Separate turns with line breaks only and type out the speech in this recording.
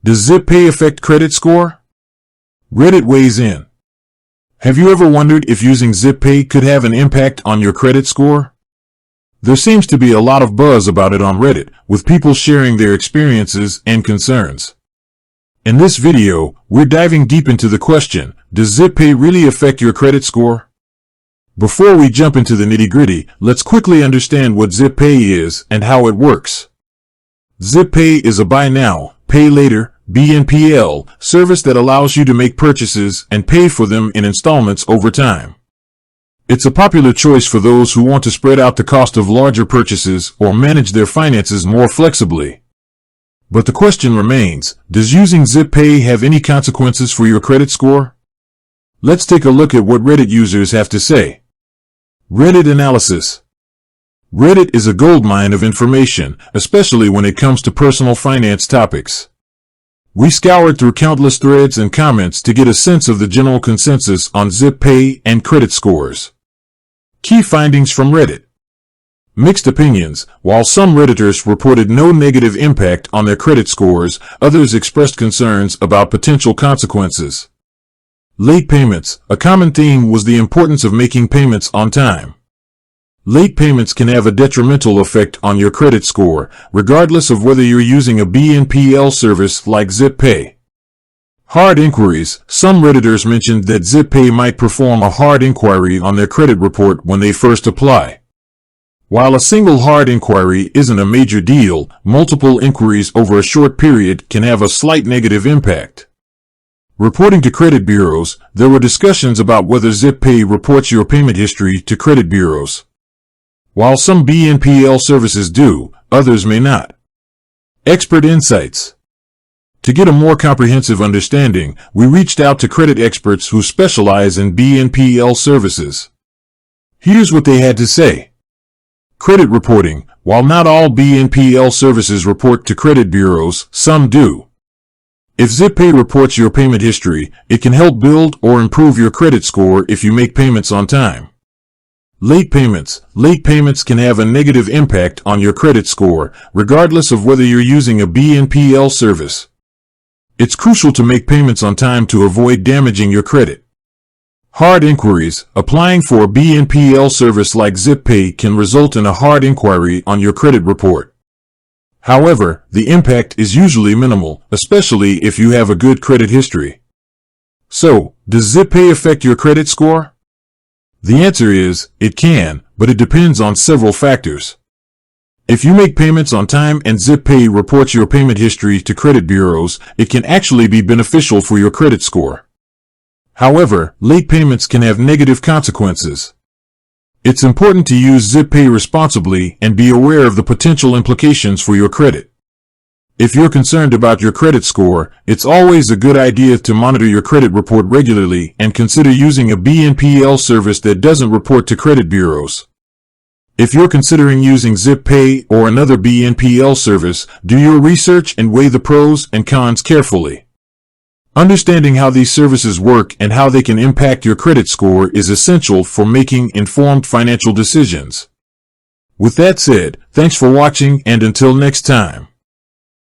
Does Zippay affect credit score? Reddit weighs in. Have you ever wondered if using Zippay could have an impact on your credit score? There seems to be a lot of buzz about it on Reddit, with people sharing their experiences and concerns. In this video, we're diving deep into the question, does Zippay really affect your credit score? Before we jump into the nitty-gritty, let's quickly understand what Zippay is and how it works. Zippay is a buy now, pay later (BNPL) service that allows you to make purchases and pay for them in installments over time. It's a popular choice for those who want to spread out the cost of larger purchases or manage their finances more flexibly. But the question remains, does using Zippay have any consequences for your credit score? Let's take a look at what Reddit users have to say. Reddit analysis. Reddit is a goldmine of information, especially when it comes to personal finance topics. We scoured through countless threads and comments to get a sense of the general consensus on Zippay and credit scores. Key findings from Reddit. Mixed opinions. While some Redditors reported no negative impact on their credit scores, others expressed concerns about potential consequences. Late payments. A common theme was the importance of making payments on time. Late payments can have a detrimental effect on your credit score, regardless of whether you're using a BNPL service like Zippay. Hard inquiries. Some Redditors mentioned that Zippay might perform a hard inquiry on their credit report when they first apply. While a single hard inquiry isn't a major deal, multiple inquiries over a short period can have a slight negative impact. Reporting to credit bureaus. There were discussions about whether Zippay reports your payment history to credit bureaus. While some BNPL services do, others may not. Expert insights. To get a more comprehensive understanding, we reached out to credit experts who specialize in BNPL services. Here's what they had to say. Credit reporting. While not all BNPL services report to credit bureaus, some do. If Zippay reports your payment history, it can help build or improve your credit score if you make payments on time. Late payments. Late payments can have a negative impact on your credit score, regardless of whether you're using a BNPL service. It's crucial to make payments on time to avoid damaging your credit. Hard inquiries. Applying for a BNPL service like Zippay can result in a hard inquiry on your credit report. However, the impact is usually minimal, especially if you have a good credit history. So, does Zippay affect your credit score? The answer is, it can, but it depends on several factors. If you make payments on time and Zippay reports your payment history to credit bureaus, it can actually be beneficial for your credit score. However, late payments can have negative consequences. It's important to use Zippay responsibly and be aware of the potential implications for your credit. If you're concerned about your credit score, it's always a good idea to monitor your credit report regularly and consider using a BNPL service that doesn't report to credit bureaus. If you're considering using Zippay or another BNPL service, do your research and weigh the pros and cons carefully. Understanding how these services work and how they can impact your credit score is essential for making informed financial decisions. With that said, thanks for watching and until next time.